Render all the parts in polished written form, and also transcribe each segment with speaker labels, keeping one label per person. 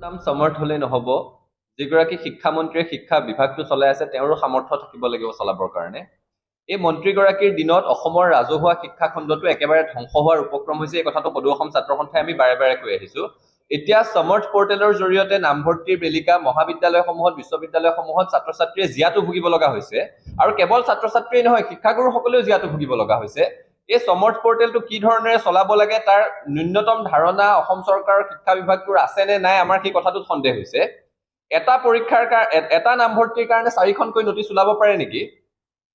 Speaker 1: নাম সমৰ্থ হলে নহব যিগৰাকী শিক্ষামন্ত্ৰীয়ে শিক্ষা বিভাগটো চলাই আছে তেওঁৰো সামৰ্থ্য থাকিব লাগিব চলাবৰ কাৰণে এই মন্ত্ৰীগৰাকীৰ দিনত অসমৰ ৰাজহুৱা শিক্ষা খণ্ডটো একেবাৰে ধ্বংস হোৱাৰ উপক্ৰম হৈছে এই কথাটো সদৌ অসম ছাত্ৰ সন্থাই আমি বাৰে বাৰে কৈ আহিছো এতিয়া সমৰ্থ পৰ্টেলৰ জৰিয়তে নামভৰ্তিৰ বেলিকা মহাবিদ্যালয়সমূহত বিশ্ববিদ্যালয়সমূহত ছাত্ৰ ছাত্ৰীয়ে জিয়াটো ভুগিব লগা হৈছে আৰু কেৱল ছাত্ৰ ছাত্ৰীয়ে নহয় শিক্ষাগুৰুসকলেও জিয়াটো ভুগিব লগা হৈছে এই সমৰ্থ পৰ্টেলটো কি ধৰণেৰে চলাব লাগে তাৰ ন্যূনতম ধাৰণা অসম চৰকাৰৰ শিক্ষা বিভাগটোৰ আছে নে নাই আমাৰ কি কথাটো সন্দেহ হৈছে এটা পৰীক্ষাৰ এটা নামভৰ্তিৰ কাৰণে 4খনকৈ নটিচ ওলাব পাৰে নেকি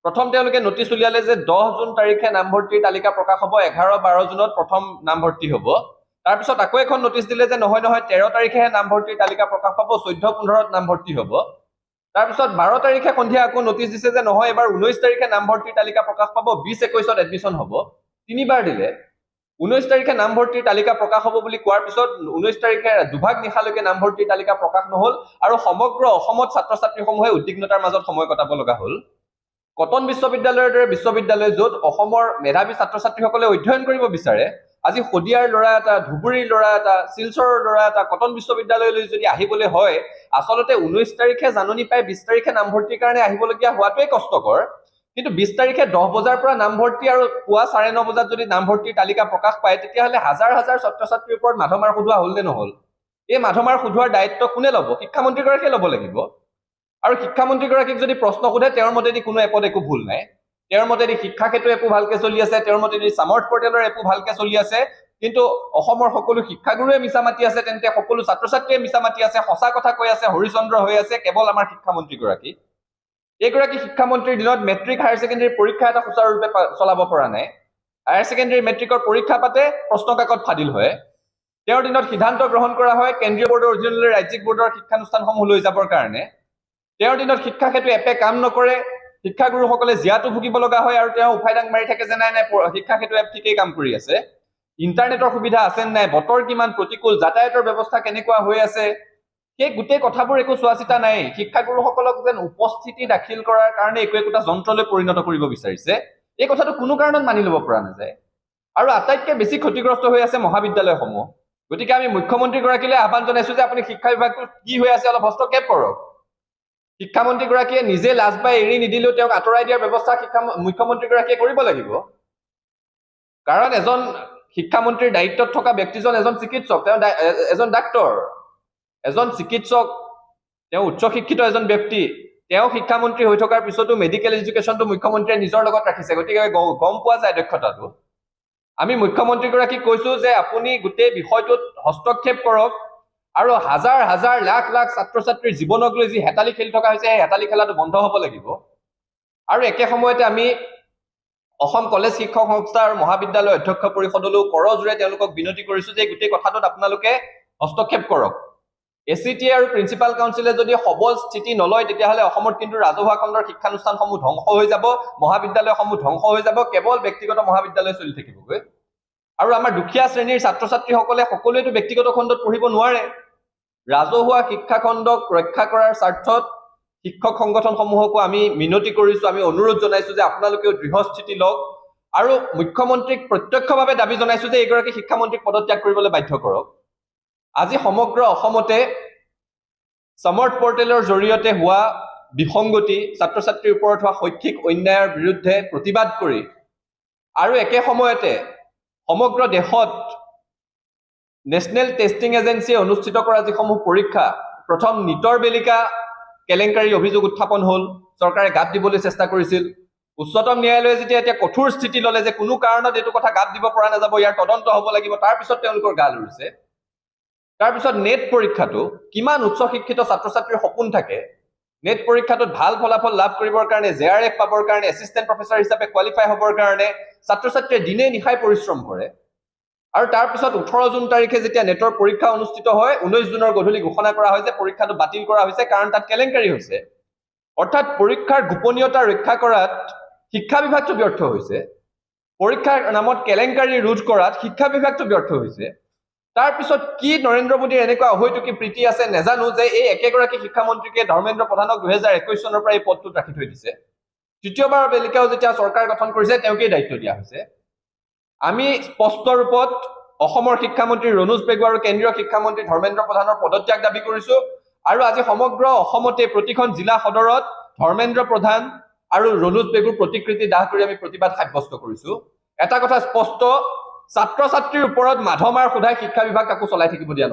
Speaker 1: প্ৰথম তেওঁলোকে নটিচ উলিয়ালে যে 10 জুন তাৰিখে নামভৰ্তিৰ তালিকা প্ৰকাশ হ'ব 11-12 জুনত প্ৰথম নামভৰ্তি হ'ব তাৰ পিছত আকৌ এখন নটিচ দিলে যে নহয় 13 তাৰিখেহে নামভৰ্তিৰ তালিকা প্ৰকাশ হ'ব 14-15ত নামভৰ্তি হ'ব তাৰ পিছত 12 তাৰিখে সন্ধিয়া আকৌ নটিচ দিছে যে নহয় এবাৰ 19 তাৰিখে নামভৰ্তিৰ তালিকা প্ৰকাশ পাব 20-21ত এডমিশন হ'ব তিনিবাৰ দিলে 19 তাৰিখে নামভৰ্তিৰ তালিকা প্ৰকাশ হ'ব বুলি কোৱাৰ পিছত 19 তাৰিখে দুভাগ নিশালৈকে নামভৰ্তিৰ তালিকা প্ৰকাশ নহল আৰু সমগ্ৰ অসমত ছাত্ৰ ছাত্ৰীসমূহে উদ্বিগ্নতাৰ মাজত সময় কটাব লগা হ'ল কটন বিশ্ববিদ্যালয়ৰ দৰে বিশ্ববিদ্যালয় য'ত অসমৰ মেধাৱী ছাত্ৰ ছাত্ৰীসকলে অধ্যয়ন কৰিব বিচাৰে আজি শদিয়াৰ ল'ৰা এটা ধুবুৰীৰ ল'ৰা এটা শিলচৰৰ ল'ৰা এটা কটন বিশ্ববিদ্যালয়লৈ যদি আহিবলৈ হয় আচলতে 19 তাৰিখে জাননী পাই 20 তাৰিখে নামভৰ্তিৰ কাৰণে আহিবলগীয়া হোৱাটোৱে কষ্টকৰ কিন্তু 20 তাৰিখে 10 বজাৰ পৰা নামভৰ্তি আৰু পুৱা 9:30 বজাত যদি নামভৰ্তিৰ তালিকা প্ৰকাশ পায় তেতিয়াহ'লে হাজাৰ হাজাৰ ছাত্ৰ ছাত্ৰীৰ ওপৰত মাধমাৰ সুধোৱা হ'ল নে নহল এই মাধমাৰ সুধোৱাৰ দায়িত্ব কোনে ল'ব শিক্ষামন্ত্ৰীগৰাকীয়ে ল'ব লাগিব আৰু শিক্ষামন্ত্ৰীগৰাকীক যদি প্ৰশ্ন সোধে তেওঁৰ মতেদি কোনো এপদ একো ভুল নাই তেওঁৰ মতেদি শিক্ষা ক্ষেত্ৰ এপো ভালকে চলি আছে তেওঁৰ মতেদি সমৰ্থ পৰ্টেলৰ এপো ভালকে চলি আছে কিন্তু অসমৰ সকলো শিক্ষাগুৰুৱে মিছা মাতি আছে তেন্তে সকলো ছাত্ৰ ছাত্ৰীয়ে মিছা মাতি আছে সঁচা কথা কৈ আছে হৰিচন্দ্ৰ হৈ আছে কেৱল আমাৰ শিক্ষামন্ত্ৰীগৰাকী এইগৰাকী শিক্ষামন্ত্ৰীৰ দিনত মেট্ৰিক হায়াৰ ছেকেণ্ডাৰী পৰীক্ষা এটা সুচাৰুৰূপে চলাব পৰা নাই হায়াৰ ছেকেণ্ডাৰী মেট্ৰিকৰ পৰীক্ষা পাতে প্ৰশ্ন কাকত ফাদিল হয় তেওঁৰ দিনত সিদ্ধান্ত গ্ৰহণ কৰা হয় কেন্দ্ৰীয় বোৰ্ডৰ অধীনলৈ ৰাজ্যিক বোৰ্ডৰ শিক্ষানুষ্ঠানসমূহ লৈ যাবৰ কাৰণে তেওঁৰ দিনত শিক্ষা ক্ষেত্ৰত এপে কাম নকৰে শিক্ষাগুৰুসকলে জিয়াটো ভুগিব লগা হয় আৰু তেওঁ উফাইদাং মাৰি থাকে যে নাই শিক্ষা ক্ষেত্ৰত এপ ঠিকেই কাম কৰি আছে ইণ্টাৰনেটৰ সুবিধা আছে নাই বতৰ কিমান প্ৰতিকূল যাতায়াতৰ ব্যৱস্থা কেনেকুৱা হৈ আছে সেই গোটেই কথাবোৰ একো চোৱা চিতা নাই শিক্ষাগুৰুসকলক যেন উপস্থিতি দাখিল কৰাৰ কাৰণে একোটা যন্ত্ৰলৈ পৰিণত কৰিব বিচাৰিছে এই কথাটো কোনো কাৰণত মানি ল'ব পৰা নাযায় আৰু আটাইতকৈ বেছি ক্ষতিগ্ৰস্ত হৈ আছে মহাবিদ্যালয়সমূহ গতিকে আমি মুখ্যমন্ত্ৰীগৰাকীলৈ আহ্বান জনাইছো যে আপুনি শিক্ষা বিভাগটো কি হৈ আছে অলপ হস্তক্ষেপ কৰক শিক্ষামন্ত্ৰীগৰাকীয়ে নিজে লাজ পাই এৰি নিদিলেও তেওঁক আঁতৰাই দিয়াৰ ব্যৱস্থা মুখ্যমন্ত্ৰীগৰাকীয়ে কৰিব লাগিব কাৰণ এজন শিক্ষামন্ত্ৰীৰ দায়িত্বত থকা ব্যক্তিজন এজন চিকিৎসক তেওঁ এজন ডাক্তৰ এজন চিকিৎসক তেওঁ উচ্চ শিক্ষিত এজন ব্যক্তি তেওঁ শিক্ষামন্ত্ৰী হৈ থকাৰ পিছতো মেডিকেল এডুকেশ্যনটো মুখ্যমন্ত্ৰীয়ে নিজৰ লগত ৰাখিছে গতিকে গম পোৱা যায় দক্ষতাটো আমি মুখ্যমন্ত্ৰীগৰাকীক কৈছো যে আপুনি গোটেই বিষয়টোত হস্তক্ষেপ কৰক আৰু হাজাৰ হাজাৰ লাখ লাখ ছাত্ৰ ছাত্ৰীৰ জীৱনক লৈ যি হেতালি খেলি থকা হৈছে সেই হেতালি খেলাটো বন্ধ হ'ব লাগিব আৰু একে সময়তে আমি অসম কলেজ শিক্ষক সংস্থা আৰু মহাবিদ্যালয় অধ্যক্ষ পৰিষদলৈও কৰজোৰে তেওঁলোকক বিনতি কৰিছো যে গোটেই কথাটোত আপোনালোকে হস্তক্ষেপ কৰক এচিটি আৰু প্ৰিন্সিপাল কাউন্সিলে যদি সবল স্থিতি নলয় তেতিয়াহ'লে অসমত কিন্তু ৰাজহুৱা খণ্ডৰ শিক্ষানুষ্ঠানসমূহ ধ্বংস হৈ যাব মহাবিদ্যালয়সমূহ ধ্বংস হৈ যাব কেৱল ব্যক্তিগত মহাবিদ্যালয় চলি থাকিবগৈ আৰু আমাৰ দুখীয়া শ্ৰেণীৰ ছাত্ৰ ছাত্ৰীসকলে সকলোৱেতো ব্যক্তিগত খণ্ডত পঢ়িব নোৱাৰে ৰাজহুৱা শিক্ষা খণ্ডক ৰক্ষা কৰাৰ স্বাৰ্থত শিক্ষক সংগঠনসমূহকো আমি মিনতি কৰিছো আমি অনুৰোধ জনাইছো যে আপোনালোকেও দৃঢ় স্থিতি লওক আৰু মুখ্যমন্ত্ৰীক প্ৰত্যক্ষভাৱে দাবী জনাইছো যে এইগৰাকী শিক্ষামন্ত্ৰীক পদত্যাগ কৰিবলৈ বাধ্য কৰক আজি সমগ্ৰ অসমতে সমৰ্থ পৰ্টেলৰ জৰিয়তে হোৱা বিসংগতি ছাত্ৰ ছাত্ৰীৰ ওপৰত হোৱা শৈক্ষিক অন্যায়ৰ বিৰুদ্ধে প্ৰতিবাদ কৰি আৰু একে সময়তে সমগ্ৰ দেশত নেশ্যনেল টেষ্টিং এজেন্সিয়ে অনুষ্ঠিত কৰা যিসমূহ পৰীক্ষা প্ৰথম নিটৰ বেলিকা কেলেংকাৰী অভিযোগ উত্থাপন হ'ল চৰকাৰে গাত দিবলৈ চেষ্টা কৰিছিল উচ্চতম ন্যায়ালয়ে যেতিয়া এতিয়া কঠোৰ স্থিতি ল'লে যে কোনো কাৰণত এইটো কথা গাত দিব পৰা নাযাব ইয়াৰ তদন্ত হ'ব লাগিব তাৰপিছত তেওঁলোকৰ গাল উৰিছে তাৰপিছত নেট পৰীক্ষাটো কিমান উচ্চ শিক্ষিত ছাত্ৰ ছাত্ৰীৰ সপোন থাকে নেট পৰীক্ষাটোত ভাল ফলাফল লাভ কৰিবৰ কাৰণে জেআৰএফ পাবৰ কাৰণে এছিষ্টেণ্ট প্ৰফেচৰ হিচাপে কোৱালিফাই হ'বৰ কাৰণে ছাত্ৰ ছাত্ৰীয়ে দিনে নিশাই পৰিশ্ৰম কৰে আৰু তাৰপিছত 18 জুন তাৰিখে যেতিয়া নেটৰ পৰীক্ষা অনুষ্ঠিত হয় 19 জুনৰ গধূলি ঘোষণা কৰা হয় যে পৰীক্ষাটো বাতিল কৰা হৈছে কাৰণ তাত কেলেংকাৰী হৈছে অৰ্থাৎ পৰীক্ষাৰ গোপনীয়তা ৰক্ষা কৰাত শিক্ষা বিভাগটো ব্যৰ্থ হৈছে পৰীক্ষাৰ নামত কেলেংকাৰী ৰোধ কৰাত শিক্ষা বিভাগটো ব্যৰ্থ হৈছে তাৰপিছত কি নৰেন্দ্ৰ মোদীৰ এনেকুৱা হয়তো কি প্ৰীতি আছে নেজানো যে এই একেগৰাকী শিক্ষামন্ত্ৰীকে ধৰ্মেন্দ্ৰ প্ৰধানক 2021 চনৰ পৰা এই পদটোত ৰাখি থৈ দিছে তৃতীয়বাৰৰ বেলিকাও যেতিয়া চৰকাৰ গঠন কৰিছে তেওঁকেই দায়িত্ব দিয়া হৈছে আমি স্পষ্ট ৰূপত অসমৰ শিক্ষামন্ত্ৰী ৰণোজ পেগু আৰু কেন্দ্ৰীয় শিক্ষামন্ত্ৰী ধৰ্মেন্দ্ৰ প্ৰধানৰ পদত্যাগ দাবী কৰিছো আৰু আজি সমগ্ৰ অসমতে প্ৰতিখন জিলা সদৰত ধৰ্মেন্দ্ৰ প্ৰধান আৰু ৰণোজ পেগুৰ প্ৰতিকৃতি দাহ কৰি আমি প্ৰতিবাদ সাব্যস্ত কৰিছো এটা কথা স্পষ্ট ছাত্ৰ ছাত্ৰীৰ ওপৰত মাধমাৰ সোধাই শিক্ষা বিভাগ কাকো চলাই থাকিব দিয়া